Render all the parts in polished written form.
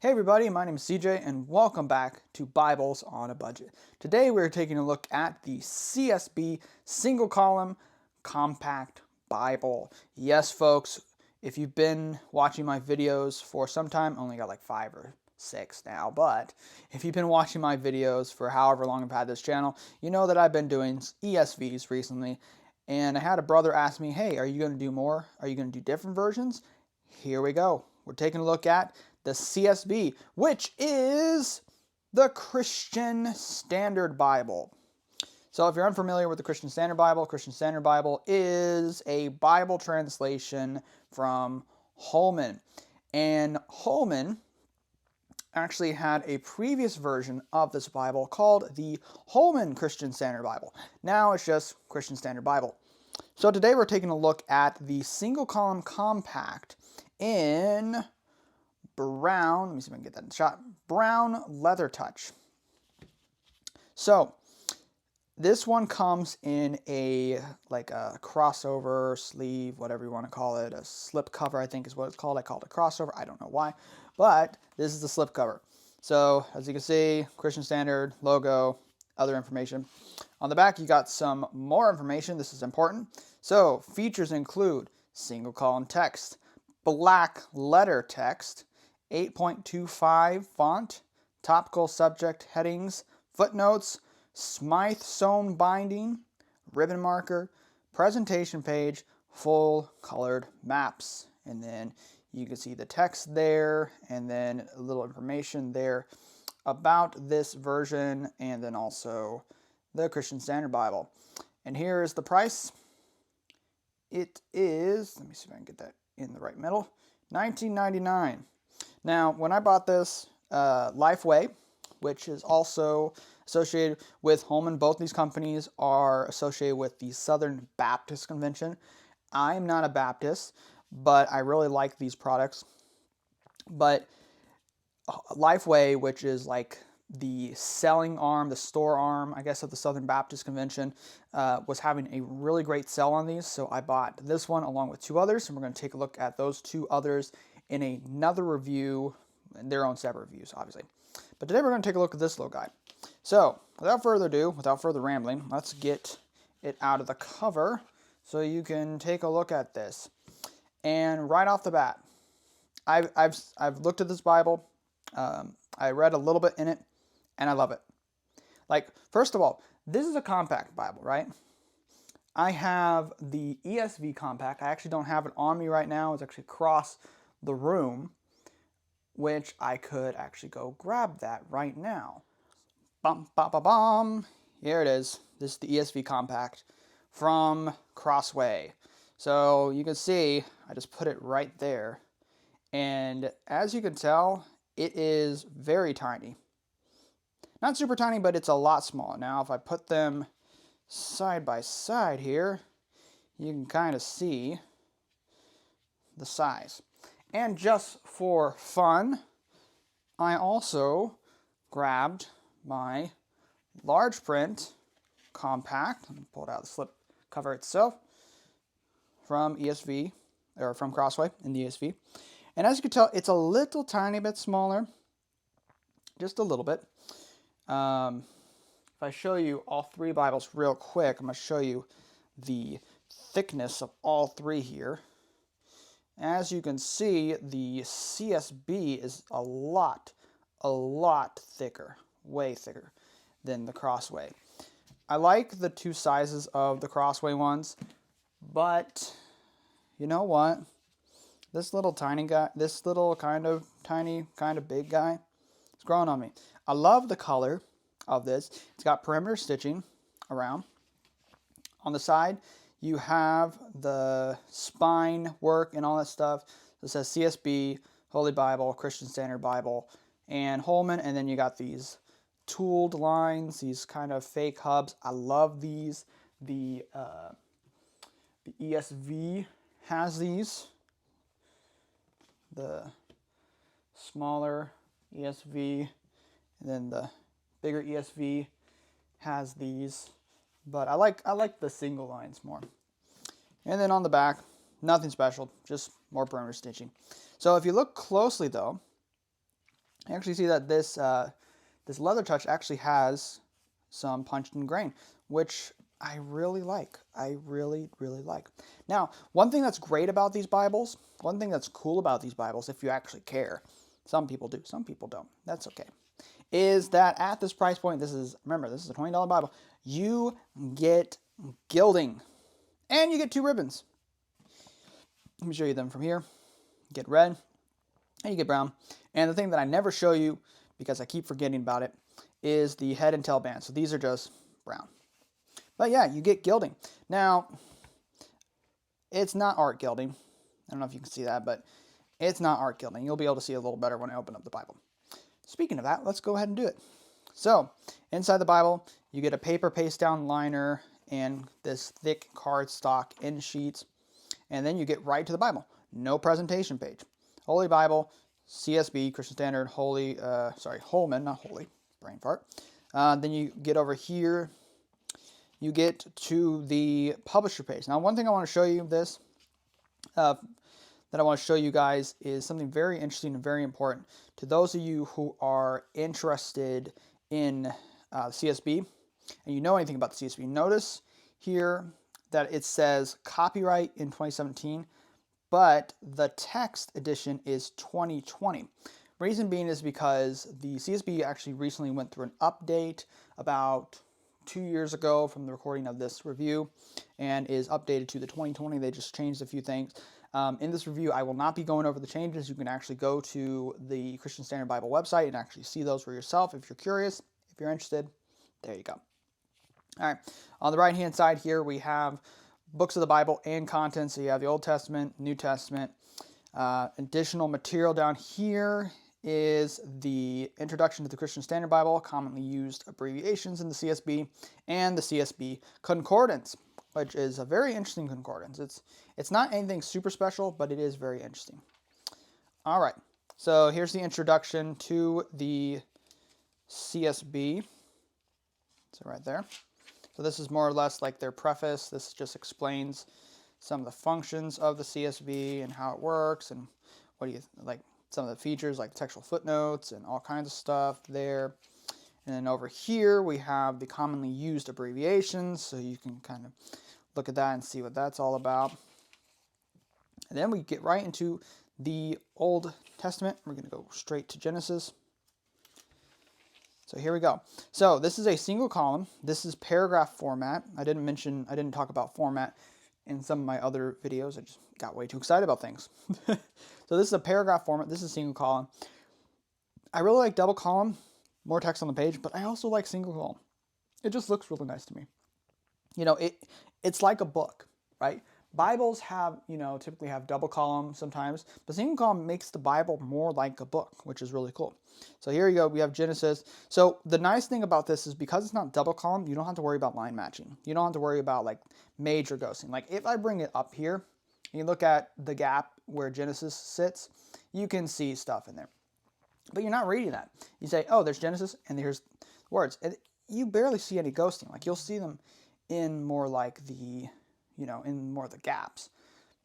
Hey everybody, my name is CJ and welcome back to Bibles on a Budget. Today we're taking a look at the CSB Single-Column Compact Bible. Yes folks, if you've been watching my videos for some time, I only got like 5 or 6 now, but if you've been watching my videos for however long I've had this channel, you know that I've been doing ESVs recently, and I had a brother ask me, hey, are you going to do more? Are you going to do different versions? Here we go. We're taking a look at the CSB, which is the Christian Standard Bible. So if you're unfamiliar with the Christian Standard Bible is a Bible translation from Holman. And Holman actually had a previous version of this Bible called the Holman Christian Standard Bible. Now it's just Christian Standard Bible. So today we're taking a look at the Single-Column Compact in Brown, let me see if I can get that in the shot, Brown Leathertouch. So this one comes in a crossover sleeve, whatever you want to call it, a slip cover I think is what it's called. I called it crossover, I don't know why, but this is the slip cover. So as you can see, Christian Standard, logo, other information. On the back you got some more information, this is important. So features include single column text, black letter text, 8.25 font, topical subject headings, footnotes, Smythe sewn binding, ribbon marker, presentation page, full colored maps. And then you can see the text there and then a little information there about this version and then also the Christian Standard Bible. And here is the price. It is, let me see if I can get that in the right middle, $19.99. Now, when I bought this, Lifeway, which is also associated with Holman, both these companies are associated with the Southern Baptist Convention. I'm not a Baptist, but I really like these products. But Lifeway, which is like the selling arm, the store arm, I guess, of the Southern Baptist Convention, was having a really great sale on these. So I bought this one along with 2 others, and we're going to take a look at those 2 others in another review, and their own separate reviews, obviously. But today we're going to take a look at this little guy. So without further ado, without further rambling, let's get it out of the cover so you can take a look at this. And right off the bat, I've looked at this Bible. I read a little bit in it, and I love it. Like, first of all, this is a compact Bible, right? I have the ESV compact. I actually don't have it on me right now. It's actually across the room, which I could actually go grab that right now. Bum, ba, ba, bum. Here it is. This is the ESV compact from Crossway. So you can see, I just put it right there. And as you can tell, it is very tiny. Not super tiny, but it's a lot smaller. Now, if I put them side by side here, you can kind of see the size. And just for fun, I also grabbed my large print compact. Let me pull it out of the slip cover itself from ESV, or from Crossway in the ESV. And as you can tell, it's a little tiny bit smaller, just a little bit. If I show you all 3 Bibles real quick, I'm going to show you the thickness of all 3 here. As you can see, the CSB is a lot thicker, way thicker than the Crossway. I like the 2 sizes of the Crossway ones, but you know what? This little tiny guy, this little kind of tiny, kind of big guy, it's growing on me. I love the color of this. It's got perimeter stitching around. On the side, you have the spine work and all that stuff. It says CSB, Holy Bible, Christian Standard Bible, and Holman. And then you got these tooled lines, these kind of fake hubs. I love these. The ESV has these. The smaller ESV, and then the bigger ESV has these. But I like the single lines more. And then on the back, nothing special, just more perimeter stitching. So if you look closely though, You actually see that this Leathertouch actually has some punched in grain, which I really like. I really, really like. Now, one thing that's great about these Bibles, one thing that's cool about these Bibles, if you actually care, some people do, some people don't, that's okay, is that at this price point, remember, this is a $20 Bible, you get gilding, and you get 2 ribbons. Let me show you them from here. You get red, and you get brown. And the thing that I never show you, because I keep forgetting about it, is the head and tail band. So these are just brown. But yeah, you get gilding. Now, it's not art gilding. I don't know if you can see that, but it's not art gilding. You'll be able to see a little better when I open up the Bible. Speaking of that, let's go ahead and do it. So, inside the Bible, you get a paper paste down liner and this thick cardstock end sheets. And then you get right to the Bible. No presentation page. Holy Bible, CSB, Christian Standard, Holman, not Holy, brain fart. Then you get over here, you get to the publisher page. Now, one thing I want to show you that I want to show you guys is something very interesting and very important to those of you who are interested in CSB and you know anything about the CSB. Notice here that it says copyright in 2017, but the text edition is 2020. Reason being is because the CSB actually recently went through an update about 2 years ago from the recording of this review and is updated to the 2020. They just changed a few things. In this review, I will not be going over the changes. You can actually go to the Christian Standard Bible website and actually see those for yourself if you're curious, if you're interested. There you go. All right, on the right-hand side here, we have books of the Bible and content. So you have the Old Testament, New Testament. Additional material down here is the Introduction to the Christian Standard Bible, commonly used abbreviations in the CSB, and the CSB Concordance, which is a very interesting concordance. It's not anything super special, but it is very interesting. All right, so here's the introduction to the CSB. So right there. So this is more or less like their preface. This just explains some of the functions of the CSB and how it works and what do you like, some of the features like textual footnotes and all kinds of stuff there. And then over here we have the commonly used abbreviations, so you can kind of look at that and see what that's all about. And then we get right into the Old Testament. We're going to go straight to Genesis. So here we go. So this is a single column. This is paragraph format. I didn't talk about format in some of my other videos. I just got way too excited about things. So this is a paragraph format. This is single column. I really like double column, more text on the page, but I also like single column. It just looks really nice to me. You know, it's like a book, right? Bibles have, typically have double column sometimes, but single column makes the Bible more like a book, which is really cool. So here you go, we have Genesis. So the nice thing about this is because it's not double column, you don't have to worry about line matching. You don't have to worry about like major ghosting. Like if I bring it up here, and you look at the gap where Genesis sits, you can see stuff in there. But you're not reading that. You say, oh, there's Genesis, and here's words. And you barely see any ghosting. Like you'll see them in more like the, in more of the gaps.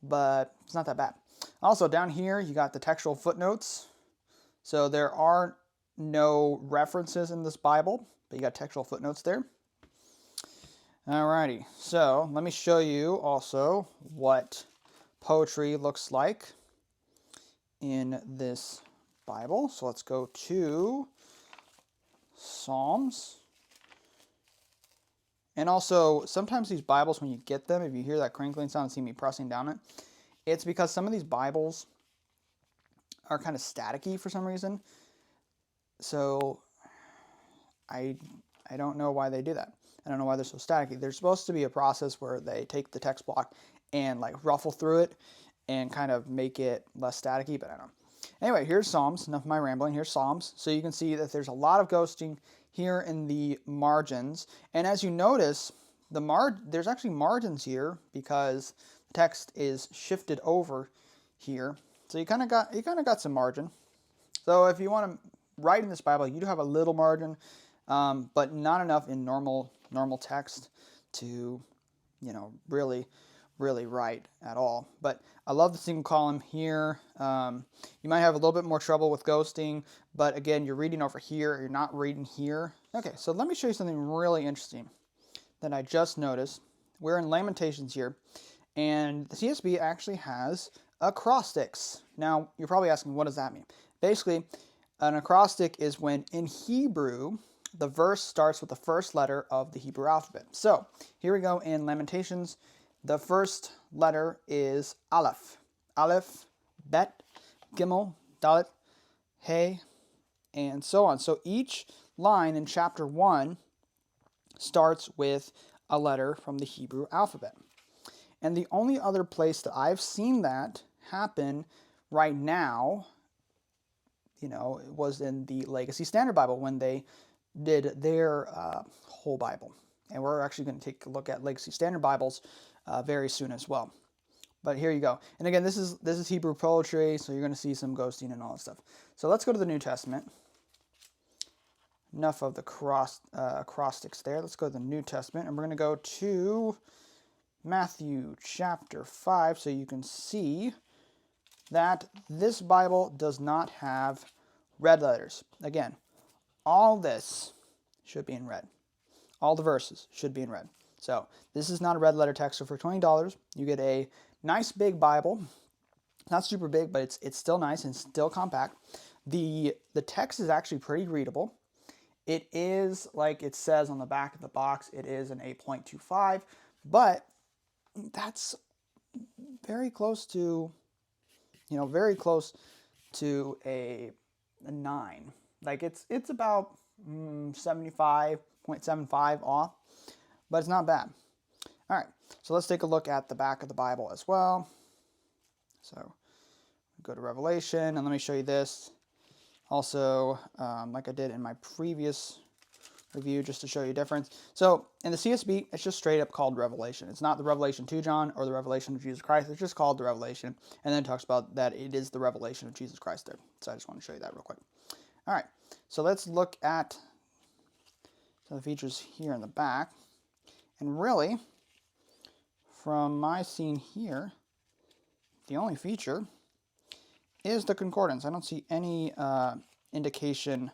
But it's not that bad. Also, down here, you got the textual footnotes. So there are no references in this Bible, but you got textual footnotes there. Alrighty, so let me show you also what poetry looks like in this Bible. So let's go to Psalms. And also, sometimes these Bibles, when you get them, if you hear that crinkling sound and see me pressing down it, it's because some of these Bibles are kind of staticky for some reason. So I don't know why they do that. I don't know why they're so staticky. There's supposed to be a process where they take the text block and like ruffle through it and kind of make it less staticky, but I don't know. Anyway, here's Psalms. Enough of my rambling. Here's Psalms. So you can see that there's a lot of ghosting here in the margins. And as you notice, there's actually margins here because the text is shifted over here. So you kind of got some margin. So if you want to write in this Bible, you do have a little margin, but not enough in normal text to, really write at all. But I love the single column here. You might have a little bit more trouble with ghosting, But again, you're reading over here, you're not reading here. Okay, so let me show you something really interesting that I just noticed. We're in Lamentations here, and the CSB actually has acrostics. Now, you're probably asking, what does that mean? Basically, an acrostic is when in Hebrew, the verse starts with the first letter of the Hebrew alphabet. So, here we go in Lamentations. The first letter is Aleph. Aleph, Bet, Gimel, Dalet, Hey, and so on. So each line in chapter 1 starts with a letter from the Hebrew alphabet. And the only other place that I've seen that happen right now, was in the Legacy Standard Bible when they did their whole Bible. And we're actually going to take a look at Legacy Standard Bibles very soon as well. But here you go. And again, this is Hebrew poetry, so you're going to see some ghosting and all that stuff. So let's go to the New Testament. Enough of the acrostics there. Let's go to the New Testament, and we're going to go to Matthew chapter 5, so you can see that this Bible does not have red letters. Again, all this should be in red. All the verses should be in red. So this is not a red letter text. So for $20, you get a nice big Bible. Not super big, but it's still nice and still compact. The text is actually pretty readable. It is, like it says on the back of the box, it is an 8.25, but that's very close to, a 9. Like it's about 75.75 off, but it's not bad. All right, so let's take a look at the back of the Bible as well. So go to Revelation, and let me show you this. Also, like I did in my previous review, just to show you a difference. So in the CSB, it's just straight up called Revelation. It's not the Revelation to John or the Revelation of Jesus Christ. It's just called the Revelation. And then it talks about that it is the revelation of Jesus Christ there. So I just want to show you that real quick. All right, so let's look at some of the features here in the back. And really, from my scene here, the only feature is the concordance. I don't see any indication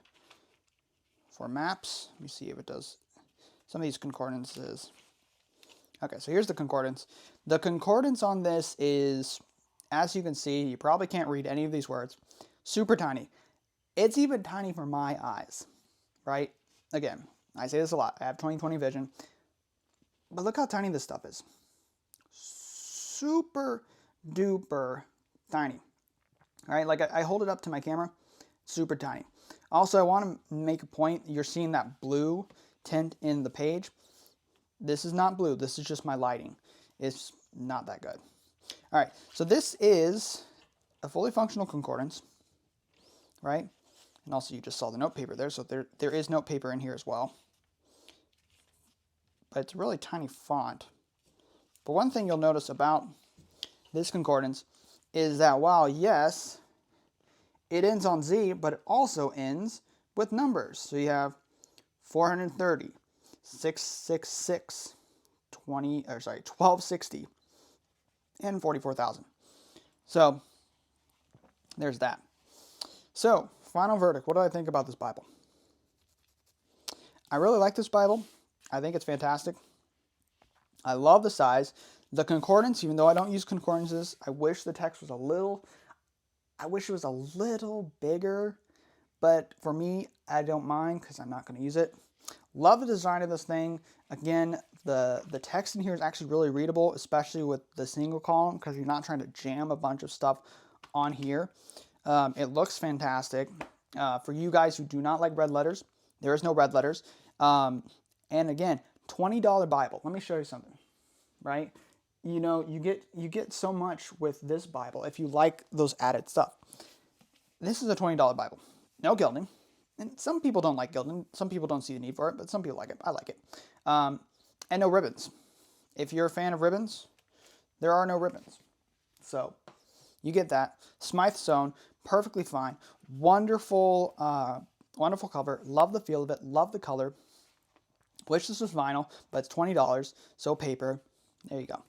for maps. Let me see if it does. Some of these concordances. Okay, so here's the concordance. The concordance on this is, as you can see, you probably can't read any of these words. Super tiny. It's even tiny for my eyes, right? Again, I say this a lot. I have 20/20 vision. But look how tiny this stuff is. Super duper tiny. All right, like I hold it up to my camera, super tiny. Also, I want to make a point. You're seeing that blue tint in the page. This is not blue. This is just my lighting. It's not that good. All right, so this is a fully functional concordance, right? And also, you just saw the note paper there, so there is note paper in here as well. But it's a really tiny font. But one thing you'll notice about this concordance is that while, yes, it ends on Z, but it also ends with numbers. So you have 430, 666, 1260, and 44,000. So there's that. So, final verdict. What do I think about this Bible? I really like this Bible. I think it's fantastic. I love the size. The concordance, even though I don't use concordances, I wish the text was I wish it was a little bigger, but for me, I don't mind because I'm not going to use it. Love the design of this thing. Again, the text in here is actually really readable, especially with the single column, because you're not trying to jam a bunch of stuff on here. It looks fantastic. For you guys who do not like red letters, there is no red letters. And again, $20 Bible. Let me show you something, right? You get so much with this Bible if you like those added stuff. This is a $20 Bible. No gilding. And some people don't like gilding. Some people don't see the need for it, but some people like it. I like it. And no ribbons. If you're a fan of ribbons, there are no ribbons. So you get that. Smythe sewn, perfectly fine. Wonderful, wonderful cover. Love the feel of it. Love the color. Wish this was vinyl, but it's $20, so paper. There you go.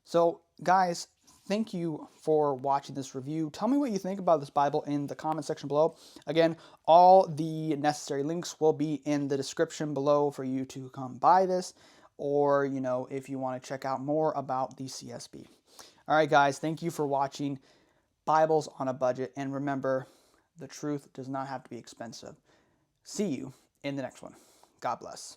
So, guys, thank you for watching this review. Tell me what you think about this Bible in the comment section below. Again, all the necessary links will be in the description below for you to come buy this, or, if you want to check out more about the CSB. All right, guys, thank you for watching Bibles on a Budget. And remember, the truth does not have to be expensive. See you in the next one. God bless.